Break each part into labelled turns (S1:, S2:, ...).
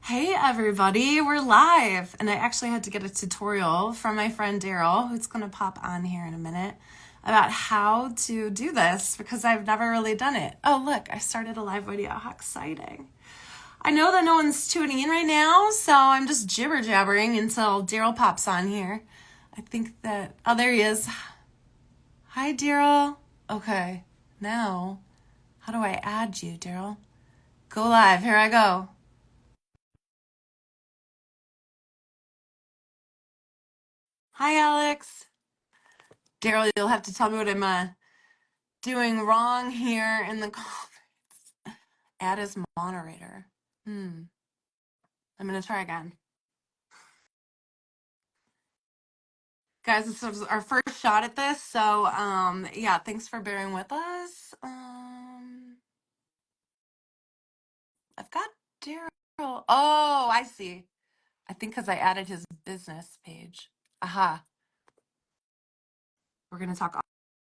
S1: Hey everybody, we're live. And I actually had to get a tutorial from my friend Darrel, who's going to pop on here in a minute, about how to do this because I've never really done it. Oh, look, I started a live video. How exciting. I know that no one's tuning in right now, so I'm just jibber jabbering until Darrel pops on here. I think that, oh, there he is. Hi, Darrel. Okay, now, how do I add you, Darrel? Go live. Here I go. Hi, Alex. Darrel, you'll have to tell me what I'm doing wrong here in the comments. Add as moderator. I'm going to try again. Guys, this is our first shot at this, so yeah, thanks for bearing with us. I've got Darrel. Oh, I see. I think because I added his business page. Aha. We're going to talk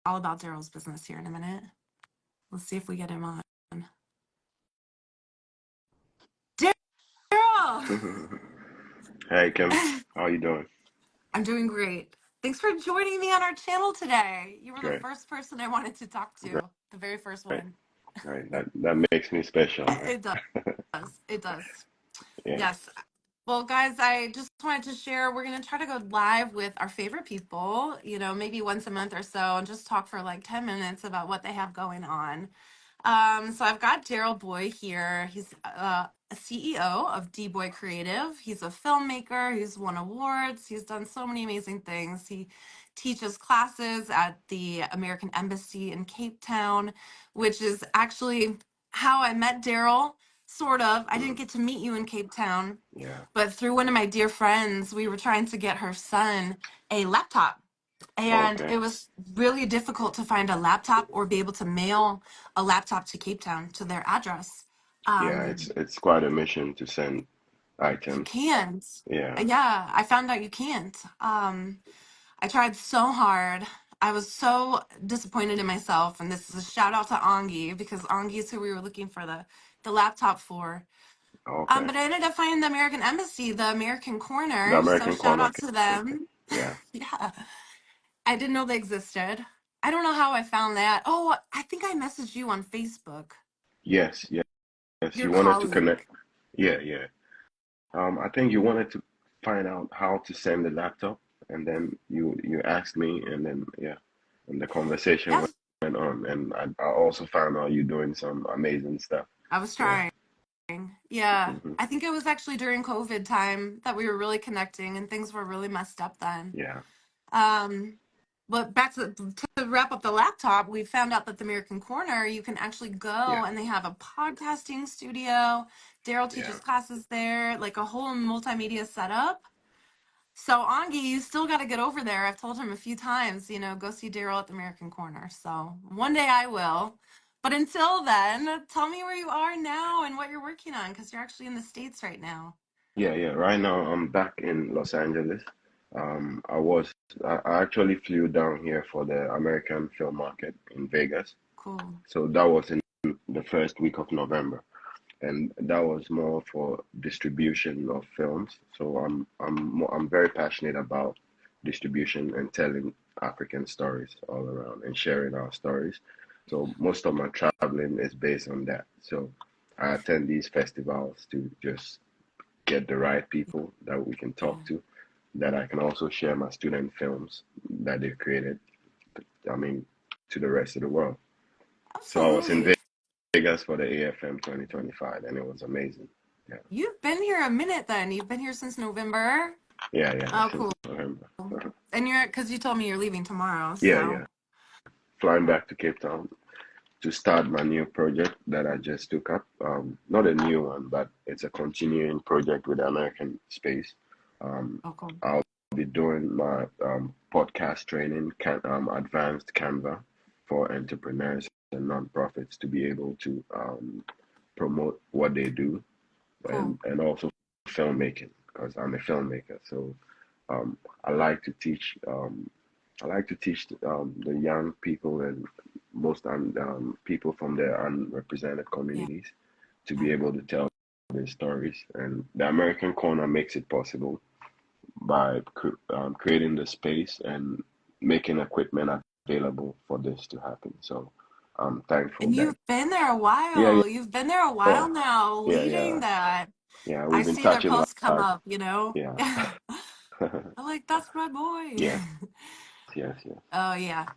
S1: all about Darrel's business here in a minute. Let's see if we get him on. Darrel!
S2: Hey, Kim. How you doing?
S1: I'm doing great. Thanks for joining me on our channel today. You were the
S2: Great,
S1: first person I wanted to talk
S2: great,
S1: to, the very first
S2: great.
S1: one.
S2: Great. That makes me special,
S1: It does. It does.
S2: Yeah,
S1: Yes. Well, guys, I just wanted to share. We're going to try to go live with our favorite people, maybe once a month or so, and just talk for like 10 minutes about what they have going on. So I've got Boye here. He's a CEO of Boye Creative. He's a filmmaker. He's won awards. He's done so many amazing things. He teaches classes at the American Embassy in Cape Town, which is actually how I met Darrel. Sort of. I didn't
S2: mm,
S1: get to meet you in Cape Town,
S2: yeah.
S1: but through one of my dear friends, we were trying to get her son a laptop. And
S2: Okay.
S1: it was really difficult to find a laptop or be able to mail a laptop to Cape Town to their address.
S2: Yeah, it's quite a mission to send
S1: You
S2: items.
S1: can't.
S2: Yeah,
S1: Yeah, I found out you can't. I tried so hard. I was so disappointed in myself. And this is a shout out to Angi because Angi is who we were looking for the laptop for.
S2: okay.
S1: But I ended up finding the American Embassy, the American
S2: The
S1: Corner. So
S2: American
S1: shout
S2: corner.
S1: out to
S2: Okay.
S1: them.
S2: Yeah.
S1: Yeah. I didn't know they existed. I don't know how I found that. Oh, I think I messaged you on Facebook.
S2: Yes, yes, yes.
S1: Your
S2: You wanted to
S1: colleague.
S2: connect. Yeah, yeah. I think you wanted to find out how to send the laptop, and then you asked me, and then yeah, and the conversation
S1: Yes,
S2: went on, and I also found out you're doing some amazing stuff.
S1: I was
S2: Yeah.
S1: trying. Yeah.
S2: Hmm.
S1: I think it was actually during COVID time that we were really connecting and things were really messed up then.
S2: Yeah.
S1: Um, but back to wrap up the laptop, we found out that the American Corner, you can actually go
S2: Yeah.
S1: and they have a podcasting studio. Darrel
S2: Yeah.
S1: teaches classes there, like a whole multimedia setup. So Angi, you still got to get over there. I've told him a few times, go see Darrel at the American Corner. So one day I will. But until then, tell me where you are now and what you're working on because you're actually in the States right now.
S2: Yeah, yeah. Right now I'm back in Los Angeles. I was I actually flew down here for the American film market in Vegas.
S1: Cool.
S2: So that was in the first week of November, and that was more for distribution of films. So I'm very passionate about distribution and telling African stories all around and sharing our stories. So most of my traveling is based on that. So I attend these festivals to just get the right people that we can
S1: Yeah.
S2: talk to, that I can also share my student films that they've created, I mean, to the rest of the world. So I was in
S1: Absolutely.
S2: Vegas for the AFM 2025 and it was amazing. Yeah.
S1: You've been here a minute then. You've been here since November.
S2: Yeah, yeah,
S1: Oh,
S2: since
S1: cool.
S2: November. Uh-huh.
S1: And because you told me you're leaving tomorrow.
S2: Yeah,
S1: So,
S2: yeah. Flying back to Cape Town to start my new project that I just took up. Not a new one, but it's a continuing project with the American Space. Um,
S1: oh, cool.
S2: I'll be doing my podcast training, advanced Canva for entrepreneurs and nonprofits to be able to promote what they do
S1: Cool.
S2: and also filmmaking because I'm a filmmaker. So I like to teach. I like to teach the young people and most people from the unrepresented
S1: Yeah.
S2: communities to be able to tell these stories, and the American corner makes it possible by creating the space and making equipment available for this to happen. So I'm thankful
S1: And
S2: that
S1: you've been there a
S2: yeah, yeah,
S1: while. You've been there a while
S2: yeah,
S1: now,
S2: yeah,
S1: leading
S2: yeah,
S1: that.
S2: yeah.
S1: I
S2: We've been
S1: see their
S2: touching
S1: posts come
S2: lives.
S1: up, you know?
S2: Yeah,
S1: I'm like, that's my boy.
S2: yes, yes, yes.
S1: Oh, yeah.
S2: So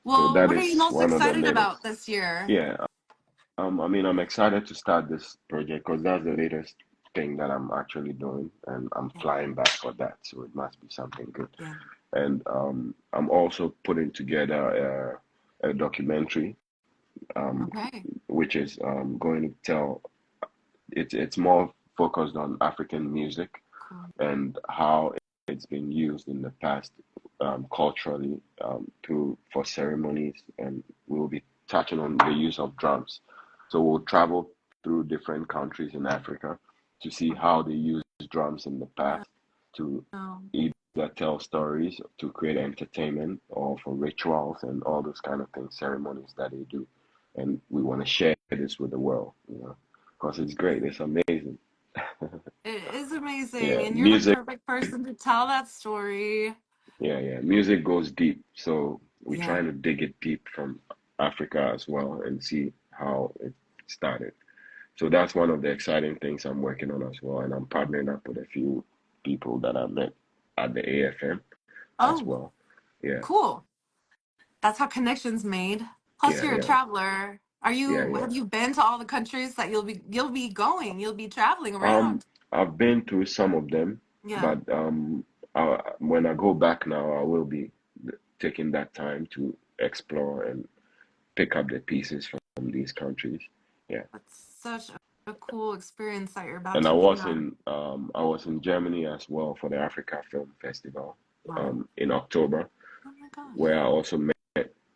S1: Well,
S2: that
S1: what are you
S2: is
S1: most
S2: one of the
S1: excited
S2: latest.
S1: about this year?
S2: Yeah, I mean, I'm excited to start this project because that's the latest thing that I'm actually doing, and I'm
S1: Yeah,
S2: flying back for that. So it must be something good.
S1: yeah.
S2: And I'm also putting together a documentary, um,
S1: Okay,
S2: which is going to tell. It's more focused on African music
S1: cool.
S2: and how it's been used in the past culturally through for ceremonies, and we'll be touching on the use of drums. So we'll travel through different countries in Africa to see how they use drums in the past to
S1: Wow.
S2: either tell stories, to create entertainment, or for rituals and all those kind of things, ceremonies that they do. And we want to share this with the world, because it's great, it's amazing.
S1: It is amazing,
S2: Yeah,
S1: and you're the
S2: music.
S1: perfect person to tell that story.
S2: Yeah, yeah. Music goes deep. So we're
S1: Yeah,
S2: trying to dig it deep from Africa as well and see how it started. So that's one of the exciting things I'm working on as well. And I'm partnering up with a few people that I met at the AFM as
S1: oh,
S2: well. Yeah,
S1: cool. That's how connections made. Plus,
S2: yeah,
S1: you're a
S2: yeah,
S1: traveler.
S2: yeah,
S1: Have
S2: yeah.
S1: you been to all the countries that you'll be going? You'll be traveling
S2: Um,
S1: around.
S2: I've been to some of them,
S1: Yeah,
S2: but when I go back now, I will be taking that time to explore and pick up the pieces from these countries. Yeah.
S1: that's such a cool experience that you're about
S2: And
S1: to have.
S2: I was in Germany as well for the Africa Film Festival
S1: Wow.
S2: in October,
S1: Oh my gosh.
S2: where I also met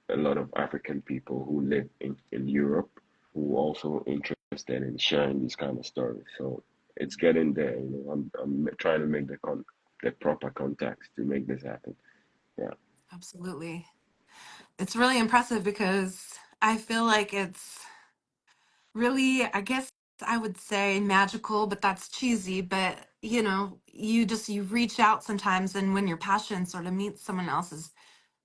S2: a lot of African people who live in Europe who are also interested in sharing these kind of stories. So it's getting there. I'm trying to make the proper contacts to make this happen. Yeah,
S1: Absolutely. It's really impressive because I feel like it's really, I guess I would say magical, but that's cheesy. But you reach out sometimes, and when your passion sort of meets someone else's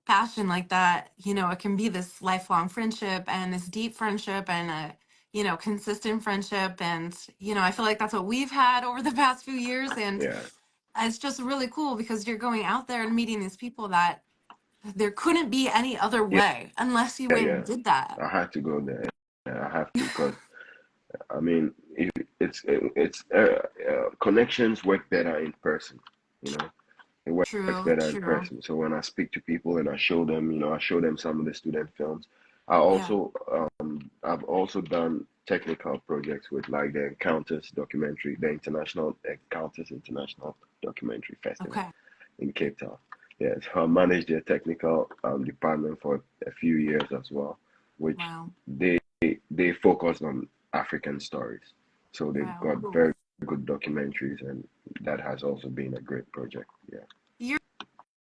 S1: passion like that, it can be this lifelong friendship and this deep friendship and a consistent friendship. And I feel like that's what we've had over the past few years. And
S2: yeah,
S1: it's just really cool because you're going out there and meeting these people that there couldn't be any other
S2: yeah,
S1: way unless you
S2: yeah,
S1: went
S2: yeah.
S1: and did that.
S2: I had to go there. Yeah, I have to because I mean, it's connections work better in person. You know, it works
S1: True,
S2: better in
S1: true.
S2: person. So when I speak to people and I show them, I show them some of the student films.
S1: Yeah.
S2: I've also done technical projects with like the Encounters documentary, the International Encounters International Documentary Festival
S1: Okay.
S2: in Cape Town. Yeah, so I managed their technical department for a few years as well, which
S1: Wow.
S2: they they focus on African stories. So they've
S1: Wow.
S2: got
S1: Cool.
S2: very good documentaries, and that has also been a great project.
S1: You're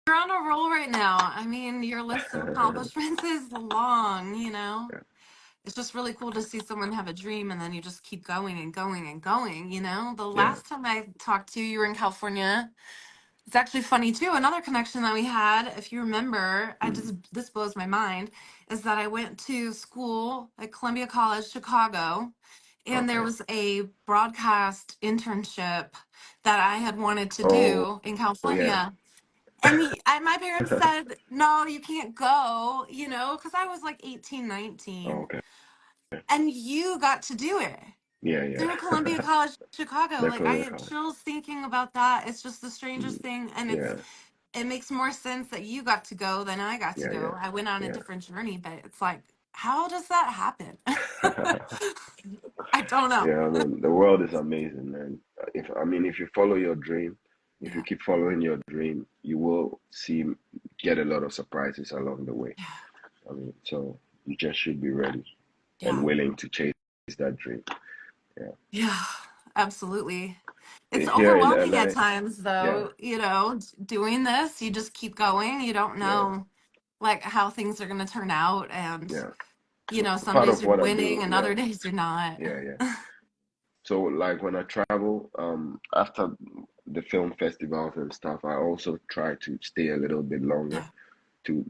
S1: you're on a roll right now. I mean, your list of
S2: Yeah.
S1: accomplishments is long.
S2: Yeah.
S1: It's just really cool to see someone have a dream and then you just keep going and going and going. The
S2: Yeah.
S1: last time I talked to you, you were in California. It's actually funny too. Another connection that we had, if you remember,
S2: Mm.
S1: this blows my mind, is that I went to school at Columbia College, Chicago, and there
S2: Okay.
S1: was a broadcast internship that I had wanted to
S2: Oh,
S1: do in
S2: yeah.
S1: California. And my parents said, no, you can't go, because I was like 18, 19.
S2: Okay.
S1: And you got to do it
S2: Yeah,
S1: through
S2: yeah.
S1: Columbia College, Chicago.
S2: The
S1: Like, I
S2: Columbia
S1: had
S2: College.
S1: chills thinking about that. It's just the
S2: Mm.
S1: strangest thing. And
S2: Yeah.
S1: it makes more sense that you got to go than I got to
S2: Yeah,
S1: go. I went on a
S2: yeah.
S1: different journey, but it's like, how does that happen?
S2: Yeah.
S1: I don't know.
S2: Yeah, I mean, the world is amazing, man. If you follow your dream, if you
S1: Yeah.
S2: keep following your dream, you will get a lot of surprises along the way.
S1: Yeah.
S2: So you just should be ready and
S1: Yeah.
S2: willing to chase that dream. Yeah.
S1: Yeah. Absolutely. It's
S2: Here in
S1: overwhelming at
S2: LA,
S1: times,
S2: yeah,
S1: though, doing this. You just keep going. You don't
S2: yeah,
S1: know, like, how things are going to turn out. And,
S2: yeah. So
S1: some
S2: part
S1: days
S2: of
S1: you're
S2: what I
S1: winning
S2: do,
S1: and
S2: yeah,
S1: other days you're not.
S2: yeah, yeah. So like when I travel, after the film festivals and stuff, I also try to stay a little bit longer
S1: Yeah.
S2: to,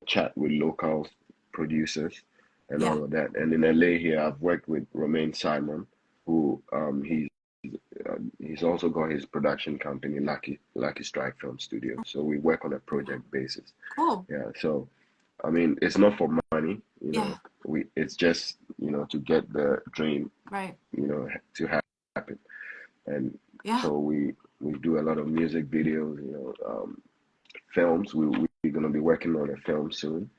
S2: chat with local producers and
S1: Yeah.
S2: all of that. And in LA here, I've worked with Romain Simon, who he's also got his production company, Lucky Strike Film Studio. So we work on a project basis.
S1: Cool.
S2: Yeah. So I mean, it's not for money,
S1: Yeah.
S2: it's just, to get the dream,
S1: Right.
S2: to happen. And
S1: Yeah.
S2: so we do a lot of music videos, films. We're gonna be working on a film soon.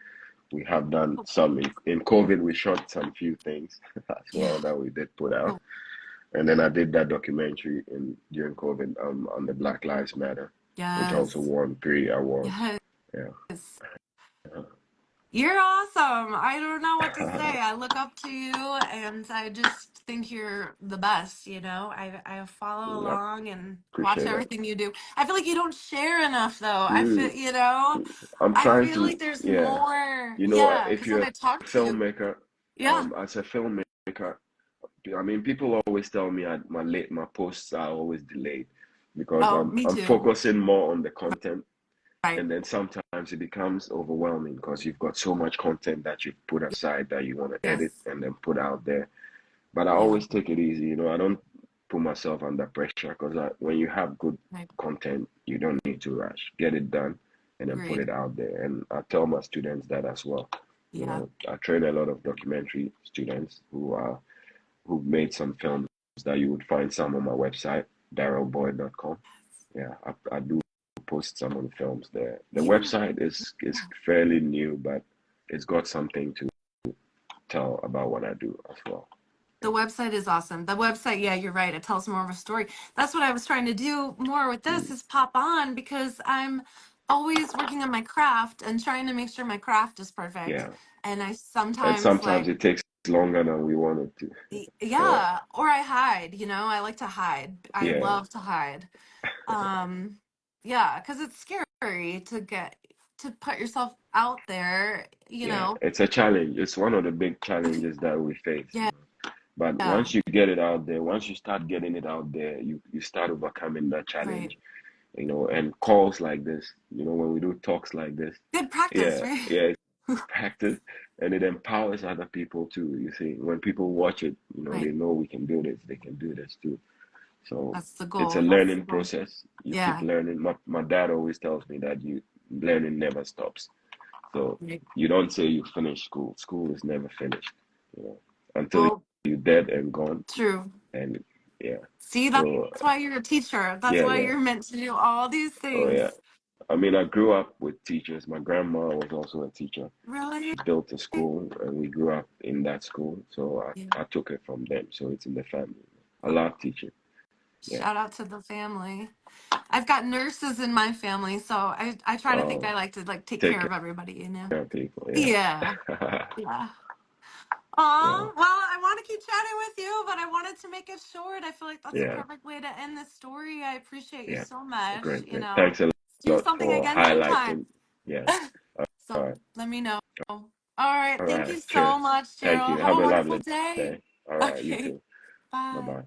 S2: We have done some in COVID. We shot some few things as
S1: Yeah.
S2: well that we did put out,
S1: Oh,
S2: and then I did that documentary during COVID, on the Black Lives Matter, which also
S1: yes.
S2: won 3 awards.
S1: Yes.
S2: Yeah.
S1: You're awesome. I don't know what to say. I look up to you and I just think you're the best, you know? I follow
S2: I
S1: along and watch
S2: appreciate that.
S1: everything you do. I feel like you don't share enough though. I feel,
S2: Mm,
S1: you know,
S2: I'm
S1: I
S2: trying
S1: feel
S2: to,
S1: like there's
S2: yeah.
S1: more.
S2: You know,
S1: Yeah,
S2: if
S1: because when
S2: you're
S1: I talk
S2: a
S1: to you,
S2: filmmaker,
S1: yeah.
S2: as a filmmaker, I mean, people always tell me my posts are always delayed because
S1: Oh,
S2: I'm
S1: me
S2: I'm
S1: too.
S2: focusing more on the content,
S1: Right.
S2: and then sometimes it becomes overwhelming because you've got so much content that you've put aside that you want to edit
S1: Yes.
S2: and then put out there. But I
S1: Yeah.
S2: always take it easy, I don't put myself under pressure because when you have good
S1: Right.
S2: content, you don't need to rush. Get it done and then put
S1: Agreed.
S2: it out there. And I tell my students that as well.
S1: Yeah.
S2: I train a lot of documentary students who've made some films that you would find some on my website, darrelboy.com. Yeah, I do post some on films there. The
S1: You,
S2: website is fairly new, but it's got something to tell about what I do as well.
S1: the website is awesome. The website, yeah, you're right. It tells more of a story. That's what I was trying to do more with this
S2: Mm,
S1: is pop on because I'm always working on my craft and trying to make sure my craft is perfect.
S2: yeah.
S1: And I
S2: And
S1: sometimes
S2: sometimes
S1: like,
S2: it takes longer than we want it to. Yeah,
S1: yeah, or I hide, you know, I like to hide. I
S2: yeah,
S1: love to hide. Um, yeah, because it's scary to get to put yourself out there, you
S2: yeah.
S1: know.
S2: It's a challenge. It's one of the big challenges that we face.
S1: Yeah,
S2: But
S1: yeah,
S2: once you get it out there, once you start getting it out there, you start overcoming that
S1: right.
S2: challenge. And calls like this, when we do talks like this,
S1: Good practice,
S2: yeah,
S1: right?
S2: yeah, practice, and it empowers other people too. You see, when people watch it,
S1: Right.
S2: they know we can do this, they can do this too. So
S1: That's the
S2: it's a
S1: goal. That's the
S2: learning
S1: goal.
S2: process. You keep
S1: Yeah.
S2: learning. My dad always tells me that you learning never stops. So
S1: Right.
S2: you don't say you finish school. School is never finished, you know, until
S1: Well,
S2: you're dead and gone.
S1: true.
S2: And yeah,
S1: See, that's
S2: so
S1: why you're a teacher. That's
S2: yeah,
S1: why
S2: yeah,
S1: you're meant to do all these
S2: oh yeah.
S1: things.
S2: I mean, I grew up with teachers. My grandma was also a teacher.
S1: Really?
S2: She built a school, and we grew up in that school. So
S1: Yeah.
S2: I took it from them. So it's in the family. I love teaching. Yeah.
S1: Shout out to the family. I've got nurses in my family, so I try to think
S2: Oh,
S1: I like to like take
S2: take
S1: care of everybody, you know.
S2: care of people.
S1: Yeah.
S2: Yeah.
S1: Yeah.
S2: Yeah.
S1: Well, I want to keep chatting with you, but I wanted to make it short. I feel like that's a
S2: Yeah.
S1: perfect way to end this story. I appreciate you
S2: Yeah.
S1: so much.
S2: Great.
S1: You
S2: Great.
S1: know,
S2: Thanks a
S1: do
S2: lot
S1: something
S2: for
S1: again sometime.
S2: highlighting. Yeah. All
S1: So
S2: right.
S1: let me know. All right.
S2: All
S1: Thank
S2: right.
S1: you so
S2: Cheers.
S1: much,
S2: Thank
S1: Darrell.
S2: you.
S1: Have
S2: Have
S1: a
S2: a
S1: wonderful
S2: lovely
S1: day.
S2: day. All right. You
S1: Okay.
S2: too. Bye
S1: Bye.
S2: bye.